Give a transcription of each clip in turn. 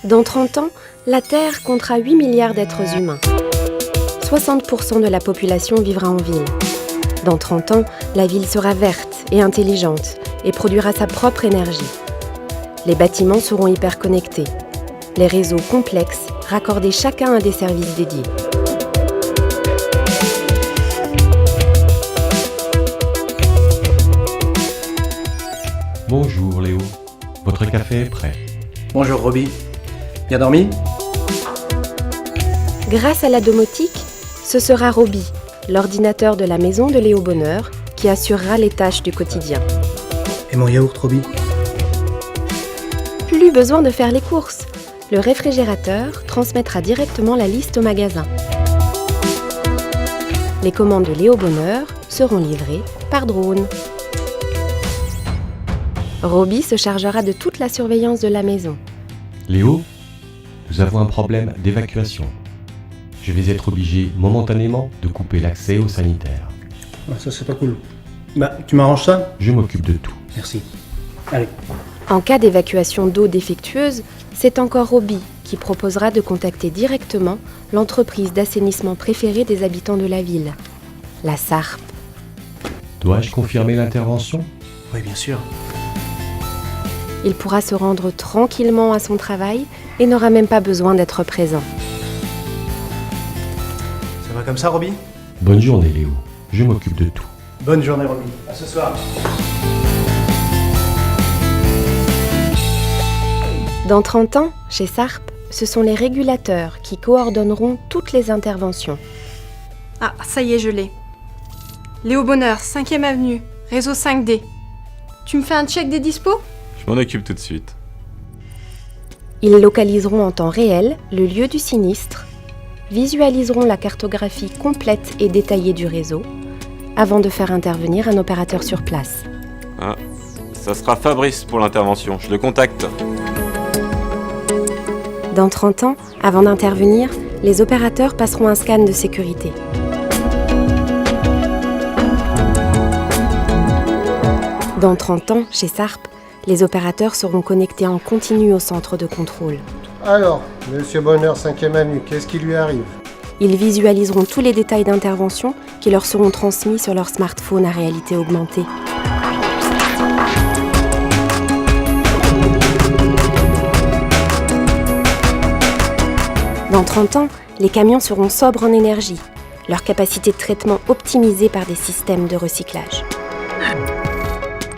Dans 30 ans, la Terre comptera 8 milliards d'êtres humains. 60% de la population vivra en ville. Dans 30 ans, la ville sera verte et intelligente et produira sa propre énergie. Les bâtiments seront hyperconnectés. Les réseaux complexes, raccordés chacun à des services dédiés. Bonjour Léo, votre café est prêt. Bonjour Roby, bien dormi ? Grâce à la domotique, ce sera Roby, l'ordinateur de la maison de Léo Bonheur, qui assurera les tâches du quotidien. Et mon yaourt Roby ? Plus besoin de faire les courses. Le réfrigérateur transmettra directement la liste au magasin. Les commandes de Léo Bonheur seront livrées par drone. Roby se chargera de toute la surveillance de la maison. Léo, nous avons un problème d'évacuation. Je vais être obligé momentanément de couper l'accès aux sanitaires. Ça c'est pas cool. Tu m'arranges ça ? Je m'occupe de tout. Merci. Allez. En cas d'évacuation d'eau défectueuse, c'est encore Roby qui proposera de contacter directement l'entreprise d'assainissement préférée des habitants de la ville, la SARP. Dois-je confirmer l'intervention ? Oui, bien sûr. Il pourra se rendre tranquillement à son travail et n'aura même pas besoin d'être présent. Ça va comme ça, Roby ? Bonne journée Léo, je m'occupe de tout. Bonne journée, Roby. À ce soir. Dans 30 ans, chez SARP, ce sont les régulateurs qui coordonneront toutes les interventions. Ah, ça y est, je l'ai. Léo Bonheur, 5e avenue, réseau 5D. Tu me fais un check des dispos ? Je m'en occupe tout de suite. Ils localiseront en temps réel le lieu du sinistre, visualiseront la cartographie complète et détaillée du réseau, avant de faire intervenir un opérateur sur place. Ah, ça sera Fabrice pour l'intervention, je le contacte. Dans 30 ans, avant d'intervenir, les opérateurs passeront un scan de sécurité. Dans 30 ans, chez SARP, les opérateurs seront connectés en continu au centre de contrôle. Alors, Monsieur Bonheur, 5e avenue, qu'est-ce qui lui arrive ? Ils visualiseront tous les détails d'intervention qui leur seront transmis sur leur smartphone à réalité augmentée. Dans 30 ans, les camions seront sobres en énergie, leur capacité de traitement optimisée par des systèmes de recyclage.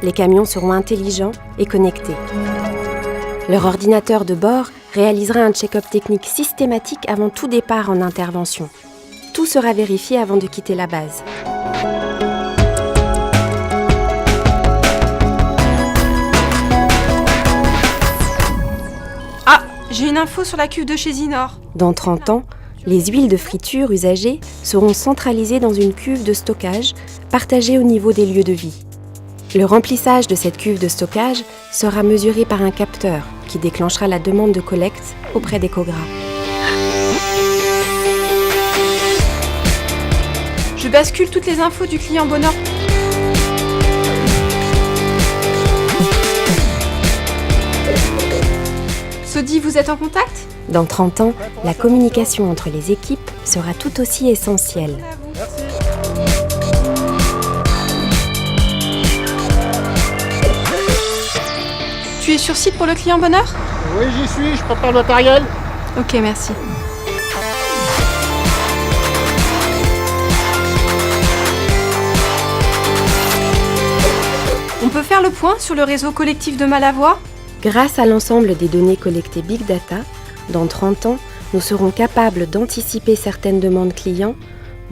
Les camions seront intelligents et connectés. Leur ordinateur de bord réalisera un check-up technique systématique avant tout départ en intervention. Tout sera vérifié avant de quitter la base. Ah, j'ai une info sur la cuve de chez Zinor. Dans 30 ans, les huiles de friture usagées seront centralisées dans une cuve de stockage partagée au niveau des lieux de vie. Le remplissage de cette cuve de stockage sera mesuré par un capteur qui déclenchera la demande de collecte auprès d'Ecogra. Je bascule toutes les infos du client Bonheur. Sodi, vous êtes en contact ? Dans 30 ans, la communication entre les équipes sera tout aussi essentielle. Tu es sur site pour le client Bonheur ? Oui, j'y suis, je prépare le matériel. Ok, merci. On peut faire le point sur le réseau collectif de Malavoie ? Grâce à l'ensemble des données collectées Big Data, dans 30 ans, nous serons capables d'anticiper certaines demandes clients,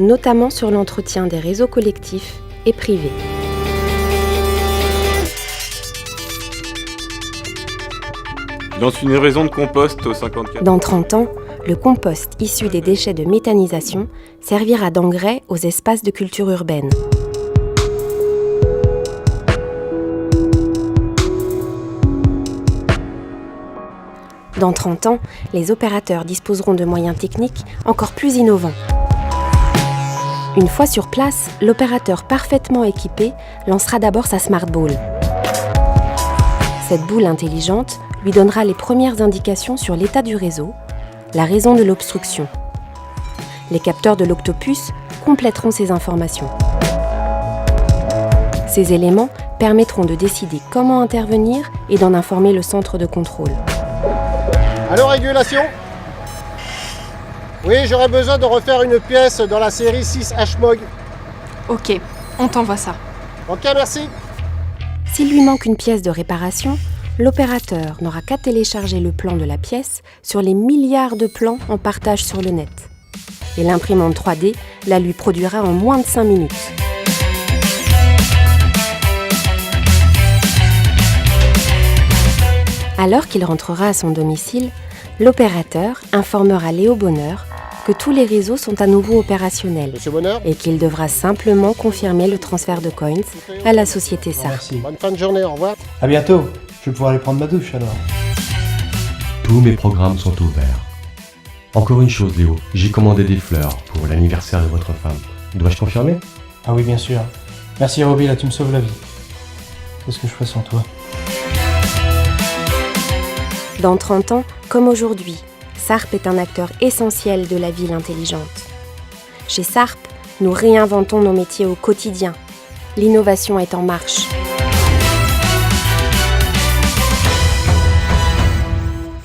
notamment sur l'entretien des réseaux collectifs et privés. Je lance une livraison de compost au 54. Dans 30 ans, le compost issu des déchets de méthanisation servira d'engrais aux espaces de culture urbaine. Dans 30 ans, les opérateurs disposeront de moyens techniques encore plus innovants. Une fois sur place, l'opérateur parfaitement équipé lancera d'abord sa Smart Ball. Cette boule intelligente lui donnera les premières indications sur l'état du réseau, la raison de l'obstruction. Les capteurs de l'Octopus compléteront ces informations. Ces éléments permettront de décider comment intervenir et d'en informer le centre de contrôle. Allô, régulation? Oui, j'aurais besoin de refaire une pièce dans la série 6 HMOG. Ok, on t'envoie ça. Ok, merci. S'il lui manque une pièce de réparation, l'opérateur n'aura qu'à télécharger le plan de la pièce sur les milliards de plans en partage sur le net. Et l'imprimante 3D la lui produira en moins de 5 minutes. Alors qu'il rentrera à son domicile, l'opérateur informera Léo Bonheur que tous les réseaux sont à nouveau opérationnels Monsieur Bonheur? et qu'il devra simplement confirmer le transfert de coins à la société SARP. Merci. Bonne fin de journée, au revoir. À bientôt. Je vais pouvoir aller prendre ma douche alors. Tous mes programmes sont ouverts. Encore une chose, Léo, j'ai commandé des fleurs pour l'anniversaire de votre femme. Dois-je confirmer? Ah oui, bien sûr. Merci Roby, là tu me sauves la vie. Qu'est-ce que je ferais sans toi? Dans 30 ans, comme aujourd'hui, SARP est un acteur essentiel de la ville intelligente. Chez SARP, nous réinventons nos métiers au quotidien. L'innovation est en marche.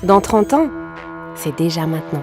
Dans 30 ans, c'est déjà maintenant.